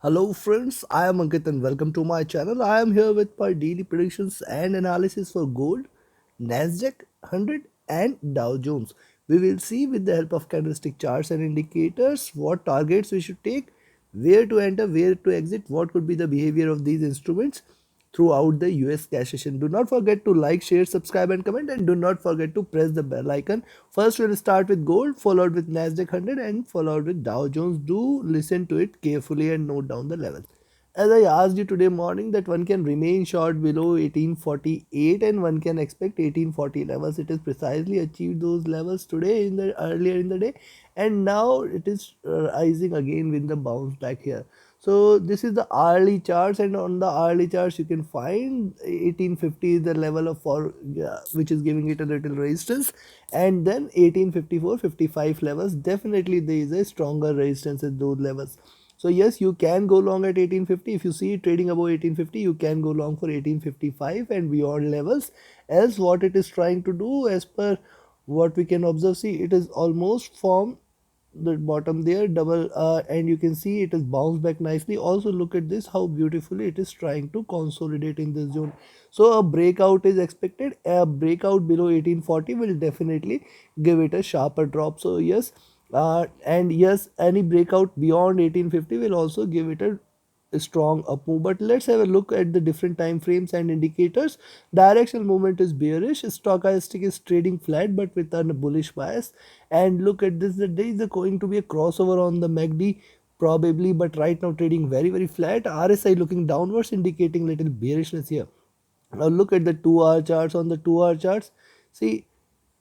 Hello friends, I am Ankit and welcome to my channel. I am here with my daily predictions and analysis for gold, Nasdaq 100 and Dow Jones. We will see with the help of candlestick charts and indicators what targets we should take, where to enter, where to exit, what could be the behavior of these instruments throughout the US cash session. Do not forget to like, share, subscribe and comment, and do not forget to press the bell icon. First we'll start with gold, followed with Nasdaq 100 and followed with Dow Jones. Do listen to it carefully and note down the levels. As I asked you today morning that one can remain short below 1848 and one can expect 1840 levels. It is precisely achieved those levels today in the earlier in the day, and now it is rising again with the bounce back here. So this is the hourly charts, and on the hourly charts you can find 1850 is the level of which is giving it a little resistance, and then 1854-55 levels. Definitely there is a stronger resistance at those levels. So yes, you can go long at 1850. If you see it trading above 1850, you can go long for 1855 and beyond levels. Else what it is trying to do, as per what we can observe, see it is almost formed the bottom there double, and you can see it has bounced back nicely. Also look at this, how beautifully it is trying to consolidate in this zone. So a breakout is expected. A breakout below 1840 will definitely give it a sharper drop. So yes, and yes, any breakout beyond 1850 will also give it a strong up move. But let's have a look at the different time frames and indicators. Directional movement is bearish. Stochastic is trading flat but with a bullish bias. And look at this, there is going to be a crossover on the MACD probably, but right now trading very flat. RSI looking downwards, indicating little bearishness here. Now look at the 2 hour charts. On the 2 hour charts, see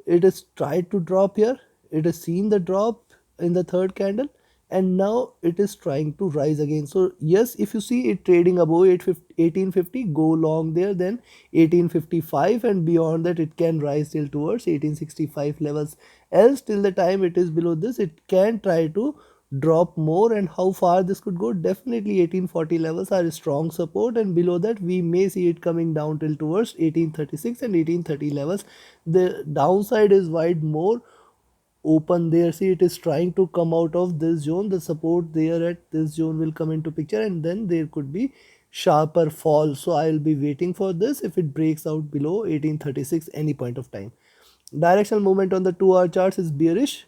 it has tried to drop here. It has seen the drop in the third candle, and now it is trying to rise again. So yes, if you see it trading above 1850, go long there. Then 1855 and beyond that it can rise till towards 1865 levels. Else till the time it is below this, it can try to drop more. And how far this could go, definitely 1840 levels are a strong support, and below that we may see it coming down till towards 1836 and 1830 levels. The downside is wide more open there. See it is trying to come out of this zone. The support there at this zone will come into picture, and then there could be sharper fall. So I will be waiting for this if it breaks out below 1836 any point of time. Directional movement on the 2 hour charts is bearish.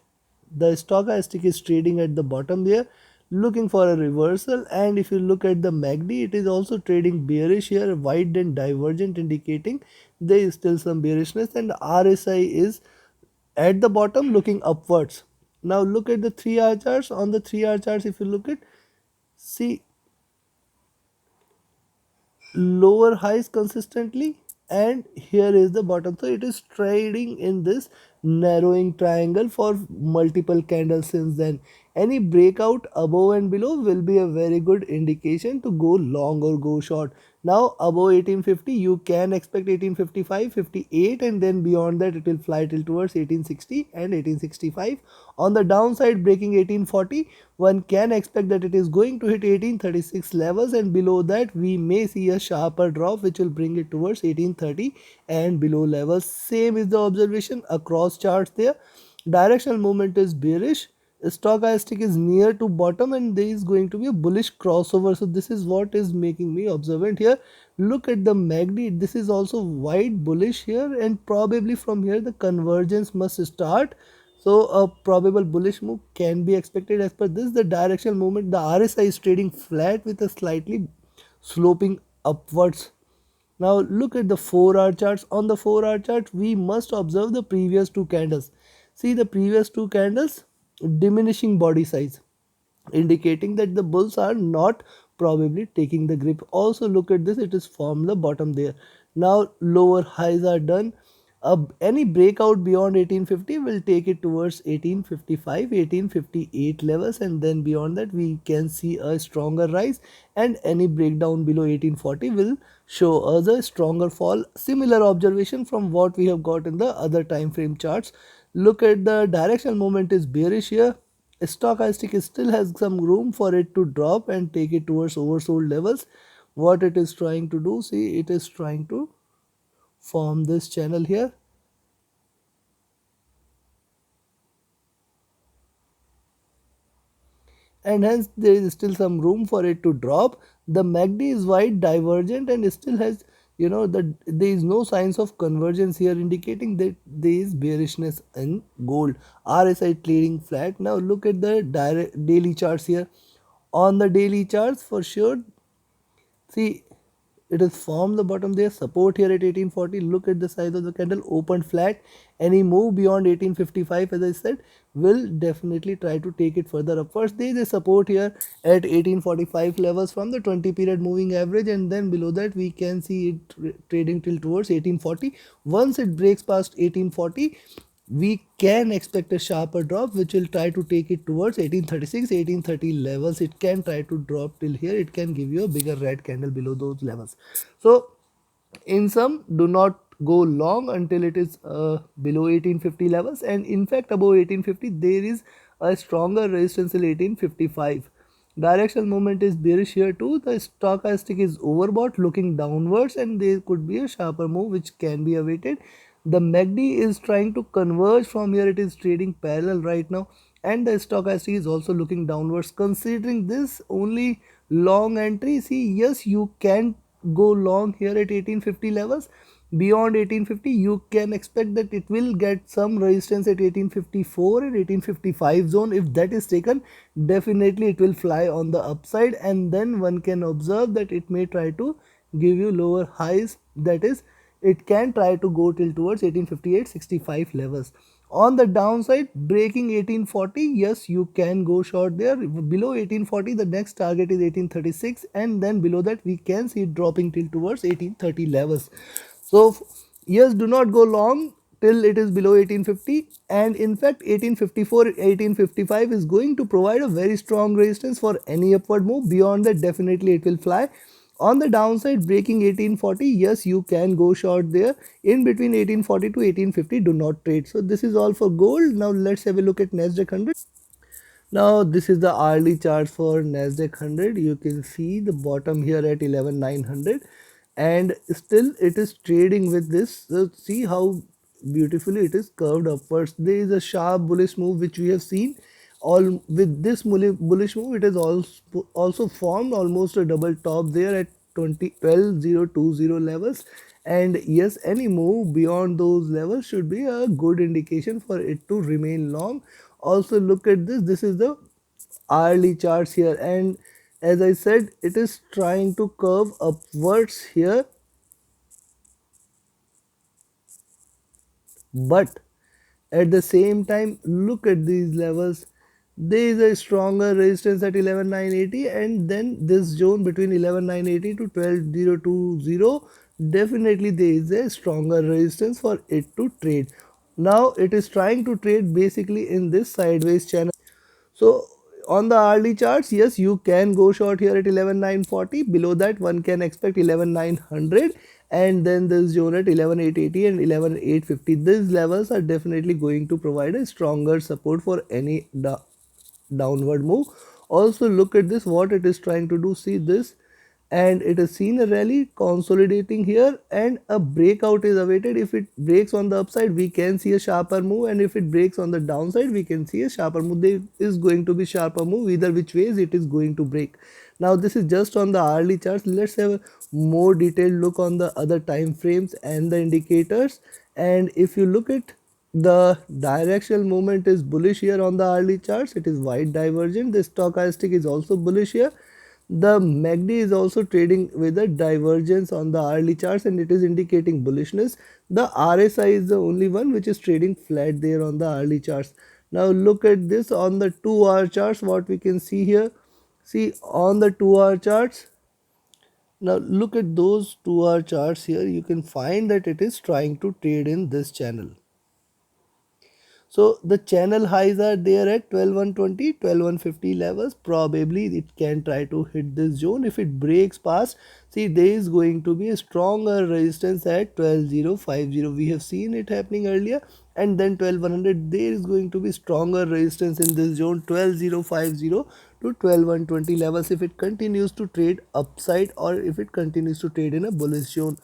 The stochastic is trading at the bottom there, looking for a reversal. And if you look at the MACD, it is also trading bearish here, wide and divergent, indicating there is still some bearishness. And RSI is at the bottom looking upwards. Now look at the 3 hour charts. On the 3 hour charts, if you look at, see lower highs consistently, and here is the bottom. So it is trading in this narrowing triangle for multiple candles since then. Any breakout above and below will be a very good indication to go long or go short. Now above 1850 you can expect 1855, 58, and then beyond that it will fly till towards 1860 and 1865. On the downside, breaking 1840, one can expect that it is going to hit 1836 levels, and below that we may see a sharper drop which will bring it towards 1830 and below levels. Same is the observation across charts there. Directional movement is bearish. Stochastic is near to bottom, and there is going to be a bullish crossover. So this is what is making me observant here. Look at the MACD. This is also wide bullish here, and probably from here the convergence must start. So a probable bullish move can be expected. As per this, the directional movement, the RSI is trading flat with a slightly sloping upwards. Now look at the 4 hour charts. On the 4 hour chart, we must observe the previous two candles. See the previous two candles, diminishing body size, indicating that the bulls are not probably taking the grip. Also look at this, it is formed the bottom there. Now lower highs are done. Any breakout beyond 1850 will take it towards 1855, 1858 levels, and then beyond that we can see a stronger rise, and any breakdown below 1840 will show us a stronger fall. Similar observation from what we have got in the other time frame charts. Look at the directional movement is bearish here. Stochastic still has some room for it to drop and take it towards oversold levels. What it is trying to do, see it is trying to form this channel here, and hence there is still some room for it to drop. The MACD is wide divergent and still has, that there is no signs of convergence here, indicating that there is bearishness in gold. RSI trading flat. Now look at the daily charts here. On the daily charts, for sure, see, it is formed the bottom there, support here at 1840. Look at the size of the candle, opened flat. Any move beyond 1855, as I said, will definitely try to take it further upwards. There is a support here at 1845 levels from the 20 period moving average, and then below that we can see it trading till towards 1840. Once it breaks past 1840, we can expect a sharper drop, which will try to take it towards 1836, 1830 levels. It can try to drop till here. It can give you a bigger red candle below those levels. So in sum, do not go long until it is below 1850 levels, and in fact above 1850 there is a stronger resistance till 1855. Directional movement is bearish here too. The stochastic is overbought, looking downwards, and there could be a sharper move which can be awaited. The MACD is trying to converge from here. It is trading parallel right now, and the stochastic is also looking downwards. Considering this only long entry, see, yes, you can go long here at 1850 levels. Beyond 1850, you can expect that it will get some resistance at 1854 and 1855 zone. If that is taken, definitely it will fly on the upside, and then one can observe that it may try to give you lower highs. That is, it can try to go till towards 1858-65 levels. On the downside, breaking 1840, yes, you can go short there. Below 1840, the next target is 1836, and then below that we can see it dropping till towards 1830 levels. So yes, do not go long till it is below 1850, and in fact 1854, 1855 is going to provide a very strong resistance for any upward move. Beyond that, definitely it will fly. On the downside, breaking 1840, yes, you can go short there. In between 1840 to 1850, do not trade. So this is all for gold. Now let's have a look at Nasdaq 100. Now this is the hourly chart for Nasdaq 100. You can see the bottom here at 11,900, and still it is trading with this. So see how beautifully it is curved upwards. There is a sharp bullish move which we have seen. All with this bullish move, it has also formed almost a double top there at 12,020 levels. And yes, any move beyond those levels should be a good indication for it to remain long. Also look at this is the hourly charts here, and as I said, it is trying to curve upwards here, but at the same time, look at these levels. There is a stronger resistance at 11,980, and then this zone between 11,980 to 12,020, definitely there is a stronger resistance for it to trade. Now it is trying to trade basically in this sideways channel. So on the hourly charts, yes, you can go short here at 11,940. Below that, one can expect 11,900, and then this zone at 11,880 and 11,850. These levels are definitely going to provide a stronger support for any downward move. Also look at this, what it is trying to do. See this, and it has seen a rally consolidating here, and a breakout is awaited. If it breaks on the upside, we can see a sharper move, and if it breaks on the downside, we can see a sharper move. There is going to be sharper move either which ways it is going to break. Now this is just on the hourly charts. Let's have a more detailed look on the other time frames and the indicators. And if you look at the directional movement is bullish here on the hourly charts. It is wide divergent. The stochastic is also bullish here. The MACD is also trading with a divergence on the hourly charts, and it is indicating bullishness. The RSI is the only one which is trading flat there on the hourly charts. Now look at this on the 2-hour charts, what we can see here. See on the 2-hour charts. Now look at those 2-hour charts here. You can find that it is trying to trade in this channel. So the channel highs are there at 12,120, 12,150 levels. Probably it can try to hit this zone. If it breaks past, see, there is going to be a stronger resistance at 12,050. We have seen it happening earlier. And then 12,100, there is going to be stronger resistance in this zone, 12,050 to 12,120 levels if it continues to trade upside or if it continues to trade in a bullish zone.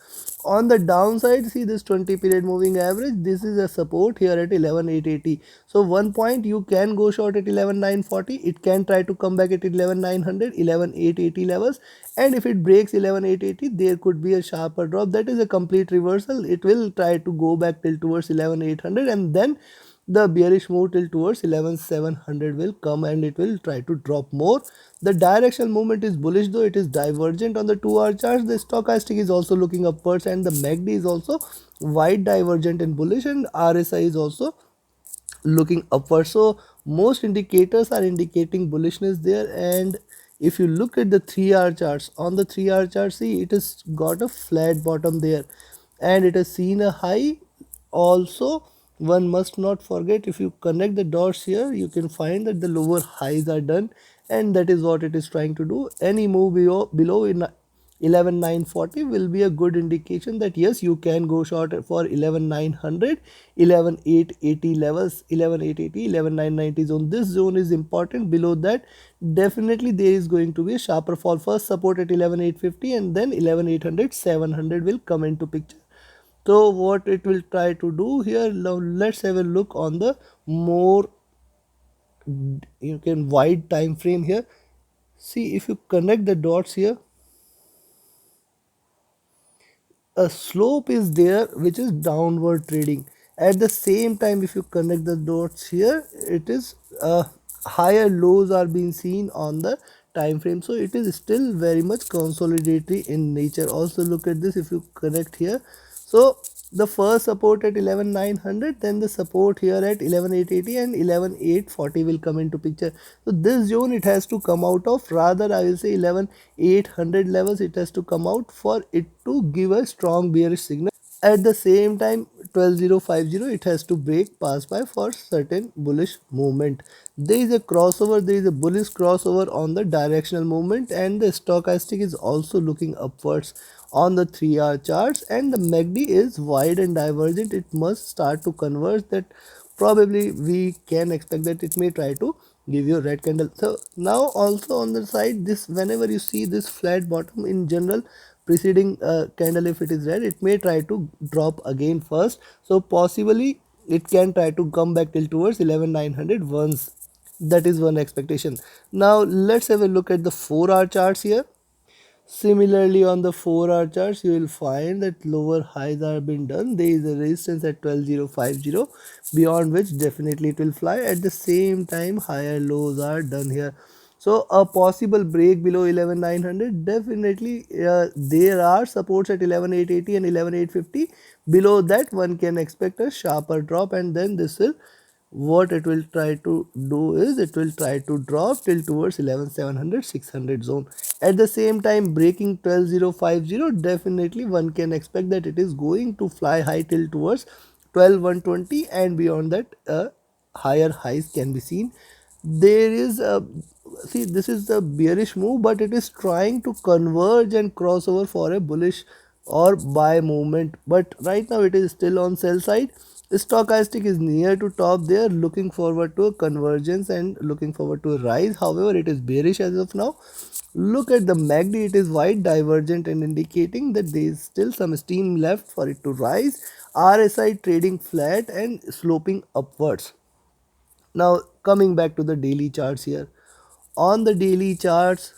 On the downside, see this 20 period moving average, this is a support here at 11,880. So one point you can go short at 11,940, it can try to come back at 11,900, 11,880 levels, and if it breaks 11,880 there could be a sharper drop. That is a complete reversal. It will try to go back till towards 11,800 and then the bearish move till towards 11,700 will come and it will try to drop more. The directional movement is bullish, though it is divergent on the 2-hour charts. The stochastic is also looking upwards and the MACD is also wide divergent and bullish, and RSI is also looking upward. So most indicators are indicating bullishness there. And if you look at the 3-hour charts, on the 3-hour chart, see it has got a flat bottom there and it has seen a high also. One must not forget, if you connect the dots here, you can find that the lower highs are done, and that is what it is trying to do. Any move below in 11,940 will be a good indication that yes, you can go short for 11,900, 11,880 levels, 11,880, 11,990 zone. This zone is important. Below that, definitely there is going to be a sharper fall. First support at 11,850 and then 11,800, 700 will come into picture. So what it will try to do here, now let's have a look on the more you can wide time frame here. See, if you connect the dots here, a slope is there which is downward trading. At the same time, if you connect the dots here, it is higher lows are being seen on the time frame. So it is still very much consolidatory in nature. Also look at this, if you connect here, so the first support at 11,900, then the support here at 11,880 and 11,840 will come into picture. So this zone it has to come out of, rather I will say 11,800 levels it has to come out for it to give a strong bearish signal. At the same time, 12,050 it has to break pass by for certain bullish movement. There is a crossover, there is a bullish crossover on the directional movement, and the stochastic is also looking upwards on the 3-hour charts, and the MACD is wide and divergent. It must start to converge. That probably we can expect that it may try to give you a red candle. So now also on the side, this whenever you see this flat bottom in general, preceding candle, if it is red, it may try to drop again first. So possibly it can try to come back till towards 11,900 once. That is one expectation. Now let's have a look at the 4-hour charts here. Similarly, on the 4-hour charts, you will find that lower highs are being done. There is a resistance at 12,050, beyond which definitely it will fly. At the same time, higher lows are done here. So a possible break below 11,900, definitely there are supports at 11,880 and 11,850. Below that, one can expect a sharper drop, and then this will, what it will try to do is it will try to drop till towards 11,700, 600 zone. At the same time, breaking 12,050, definitely one can expect that it is going to fly high till towards 12,120, and beyond that higher highs can be seen. There is a, see, this is the bearish move, but it is trying to converge and cross over for a bullish or buy movement, but right now it is still on sell side. Stochastic is near to top there, looking forward to a convergence and looking forward to a rise. However, it is bearish as of now. Look at the MACD, it is wide divergent and indicating that there is still some steam left for it to rise. RSI trading flat and sloping upwards. Now coming back to the daily charts here. On the daily charts,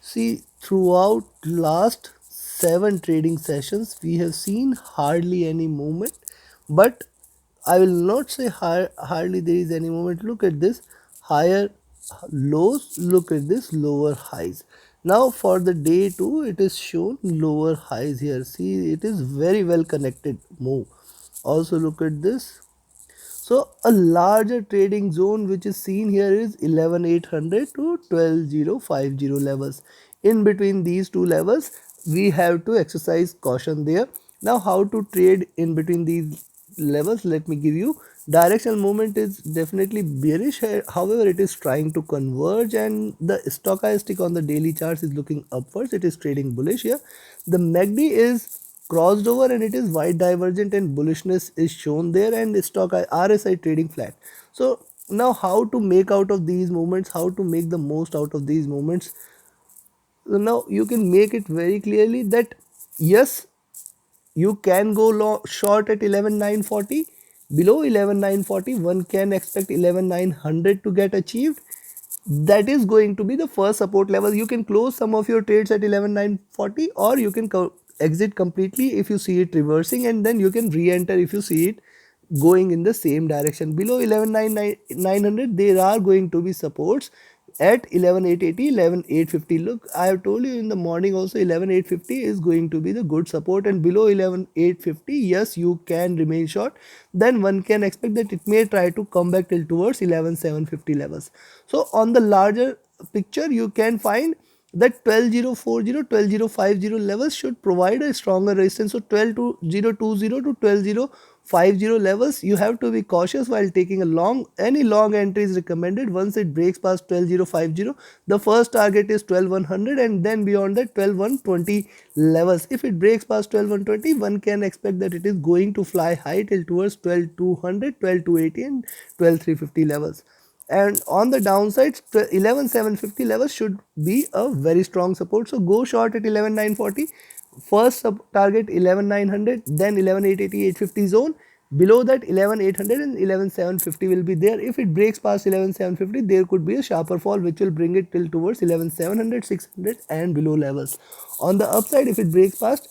see, throughout last 7 trading sessions, we have seen hardly any movement, but I will not say hardly there is any movement. Look at this, higher lows, look at this, lower highs. Now for the day 2, it is shown lower highs here. See, it is very well connected move. Also look at this. So a larger trading zone which is seen here is 11,800 to 12,050 levels. In between these two levels, we have to exercise caution there. Now how to trade in between these levels, let me give you. Directional movement is definitely bearish, however it is trying to converge, and the stochastic on the daily charts is looking upwards. It is trading bullish here. The MACD is crossed over and it is wide divergent and bullishness is shown there, and stock RSI trading flat. So Now, how to make out of these movements, how to make the most out of these movements? So now you can make it very clearly that yes, you can go short at 11,940. Below 11,940 one can expect 11,900 to get achieved. That is going to be the first support level. You can close some of your trades at 11,940, or you can exit completely if you see it reversing, and then you can re-enter if you see it going in the same direction. Below 11,900 there are going to be supports at 11,880, 11,850. Look, I have told you in the morning also 11,850 is going to be the good support, and below 11,850 yes, you can remain short. Then one can expect that it may try to come back till towards 11,750 levels. So on the larger picture you can find that 12,040, 12,050 levels should provide a stronger resistance. So 12,020 to 12,050 levels, you have to be cautious while taking a long. Any long entry is recommended. Once it breaks past 12,050, the first target is 12,100, and then beyond that 12,120 levels. If it breaks past 12,120, one can expect that it is going to fly high till towards 12,200, 12,280 and 12,350 levels. And on the downside, 11,750 levels should be a very strong support. So go short at 11,940, first sub target 11,900, then 11,880, 850 zone. Below that 11,800 and 11,750 will be there. If it breaks past 11,750, there could be a sharper fall which will bring it till towards 11,700, 600 and below levels. On the upside, if it breaks past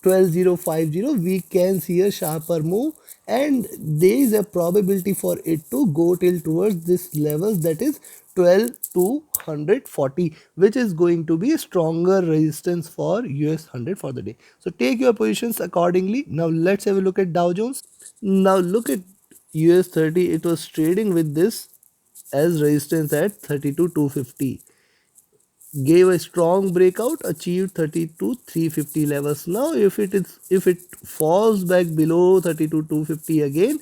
12,050, we can see a sharper move, and there is a probability for it to go till towards this levels, that is 12,240, which is going to be a stronger resistance for US100 for the day. So take your positions accordingly. Now let's have a look at Dow Jones. Now look at US30, it was trading with this as resistance at 32,250, gave a strong breakout, achieved 32,350 levels. Now if it falls back below 32,250 again,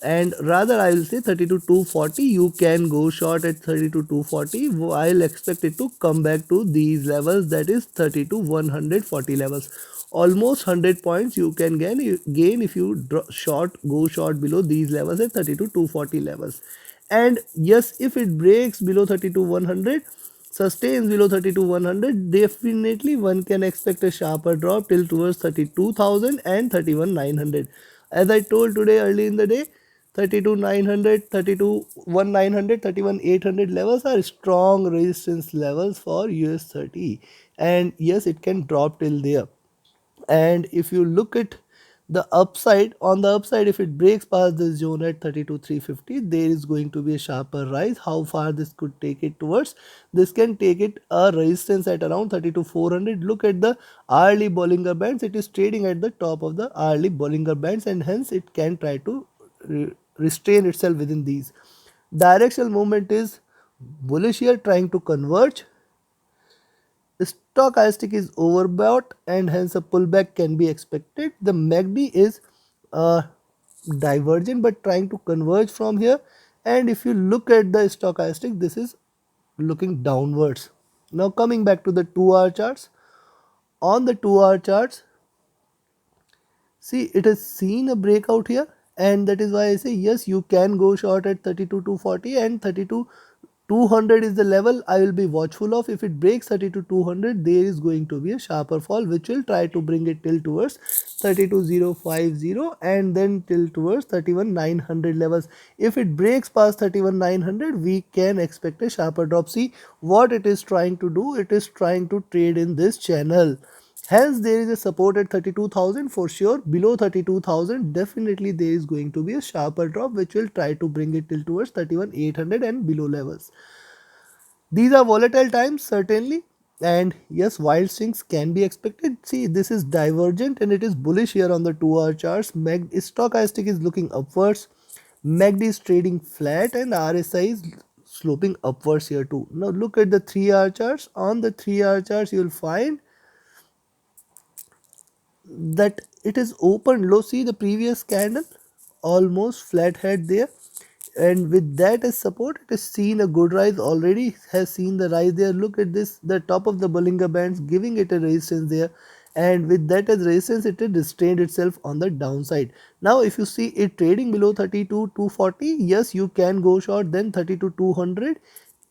and rather I will say 32,240, you can go short at 32,240. I'll expect it to come back to these levels, that is 32,140 levels. Almost 100 points you can gain if you go short below these levels at 32,240 levels. And yes, if it breaks below 32,100, sustains below 32,100, definitely one can expect a sharper drop till towards 32,000 and 31,900. As I told today early in the day, 32,900, 32,1,900, 31,800 levels are strong resistance levels for US30, and yes, it can drop till there. And if you look at the upside, on the upside, if it breaks past this zone at 32,350, there is going to be a sharper rise. How far this could take it towards? This can take it a resistance at around 32,400. Look at the hourly Bollinger Bands. It is trading at the top of the hourly Bollinger Bands, and hence it can try to restrain itself within these. Directional movement is bullish here, trying to converge. Stochastic is overbought, and hence a pullback can be expected. The MACD is divergent but trying to converge from here, and if you look at the stochastic, this is looking downwards. Now coming back to the 2-hour charts. On the 2-hour charts, see, it has seen a breakout here, and that is why I say yes, you can go short at 32,240, and 32,200 is the level I will be watchful of. If it breaks 32,200, there is going to be a sharper fall which will try to bring it till towards 32,050 and then till towards 31,900 levels. If it breaks past 31,900, we can expect a sharper drop. See what it is trying to do, it is trying to trade in this channel. Hence there is a support at 32,000 for sure. Below 32,000 definitely there is going to be a sharper drop which will try to bring it till towards 31,800 and below levels. These are volatile times certainly, and yes, wild swings can be expected. See, this is divergent and it is bullish here on the 2-hour charts. Stochastic is looking upwards, MACD is trading flat, and RSI is sloping upwards here too. Now look at the 3-hour charts. On the 3-hour charts you will find that it is open low. See the previous candle, almost flat head there, and with that as support, it has seen a good rise already, has seen the rise there. Look at this, the top of the Bollinger Bands giving it a resistance there, and with that as resistance it had restrained itself on the downside. Now if you see it trading below 32,240, yes, you can go short, then 32,200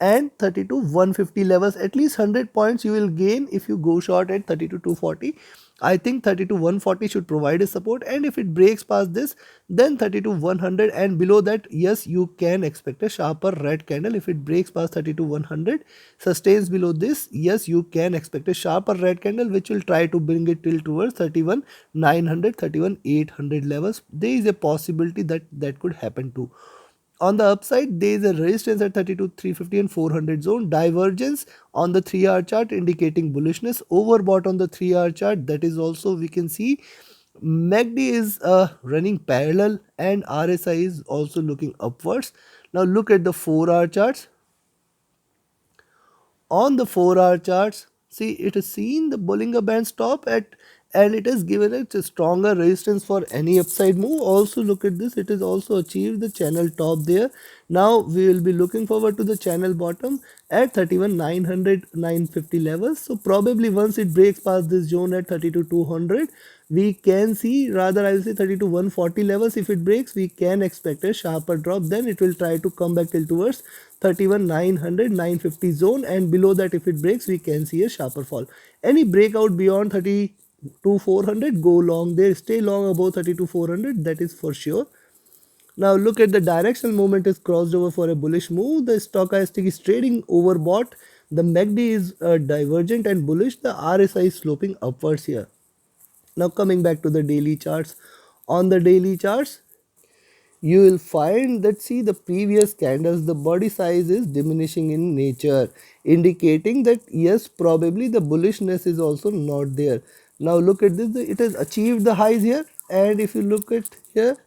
and 32,150 levels. At least 100 points you will gain if you go short at 32,240. I think 32,140 should provide a support, and if it breaks past this, then 32,100 and below that, yes, you can expect a sharper red candle. If it breaks past 32,100, sustains below this, yes, you can expect a sharper red candle which will try to bring it till towards 31,900, 31,800 levels. There is a possibility that that could happen too. On the upside, there is a resistance at 32,350 and 400 zone, divergence on the 3-hour chart indicating bullishness, overbought on the 3-hour chart, that is also we can see. MACD is running parallel and RSI is also looking upwards. Now look at the 4-hour charts. On the 4-hour charts, see, it has seen the Bollinger Band stop at, and it has given it a stronger resistance for any upside move. Also look at this, it has also achieved the channel top there. Now we will be looking forward to the channel bottom at 31,900, 950 levels. So probably once it breaks past this zone at 32,200, we can see, rather I will say 32,140 levels. If it breaks, we can expect a sharper drop, then it will try to come back till towards 31,900, 950 zone, and below that if it breaks, we can see a sharper fall. Any breakout beyond 32,400, go long there, stay long above 32,400, that is for sure. Now look at the directional movement is crossed over for a bullish move. The stochastic is trading overbought. The MACD is divergent and bullish. The RSI is sloping upwards here. Now coming back to the daily charts. On the daily charts, you will find that, see, the previous candles, the body size is diminishing in nature, indicating that yes, probably the bullishness is also not there. Now look at this, it has achieved the highs here, and if you look at here,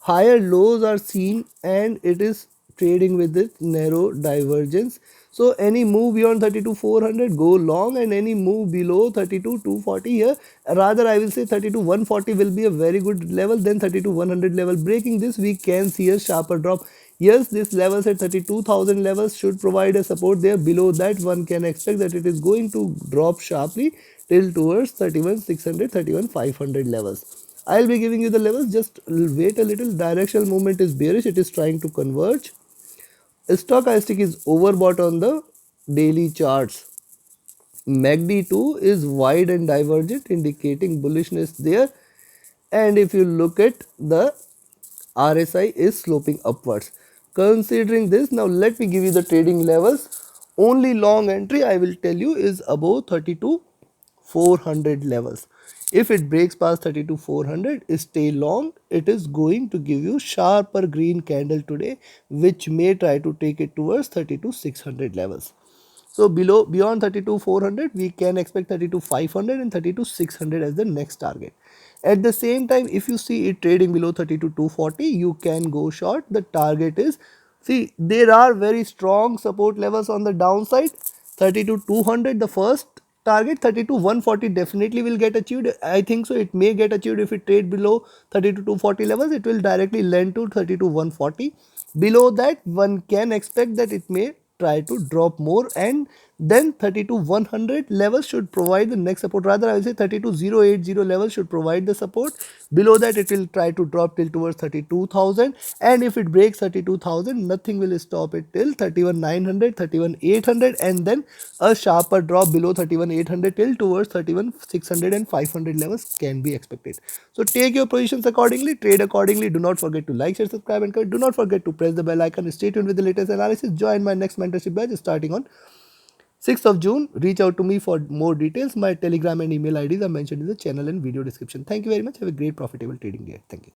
higher lows are seen and it is trading with this narrow divergence. So any move beyond 32,400, go long, and any move below 32,240 here, rather I will say 32,140 will be a very good level, then 32,100 level. Breaking this, we can see a sharper drop. Yes, this levels at 32,000 levels should provide a support there. Below that, one can expect that it is going to drop sharply till towards 31,600, 31,500 levels. I'll be giving you the levels, just wait a little. Directional movement is bearish, it is trying to converge. Stochastic is overbought on the daily charts. MACD too is wide and divergent, indicating bullishness there. And if you look at the RSI is sloping upwards. Considering this, now let me give you the trading levels. Only long entry I will tell you is above 32,400 levels. If it breaks past 32,400, stay long. It is going to give you sharper green candle today, which may try to take it towards 32,600 levels. So beyond 32,400, we can expect 32,500 and 32,600 as the next target. At the same time, if you see it trading below 32,240, you can go short. The target is, see, there are very strong support levels on the downside. 32,200 the first target, 32,140 definitely will get achieved. I think so it may get achieved. If it trade below 32,240 levels, it will directly lend to 32,140. Below that, one can expect that it may try to drop more, and then 32,100 levels should provide the next support. Rather, I will say 32,080 levels should provide the support. Below that, it will try to drop till towards 32,000, and if it breaks 32,000, nothing will stop it till 31,900, 31,800, and then a sharper drop below 31,800 till towards 31,600 and 500 levels can be expected. So take your positions accordingly, trade accordingly. Do not forget to like, share, subscribe, and comment. Do not forget to press the bell icon. Stay tuned with the latest analysis. Join my next mentorship batch starting on 6th of June. Reach out to me for more details. My Telegram and email IDs are mentioned in the channel and video description. Thank you very much. Have a great profitable trading day. Thank you.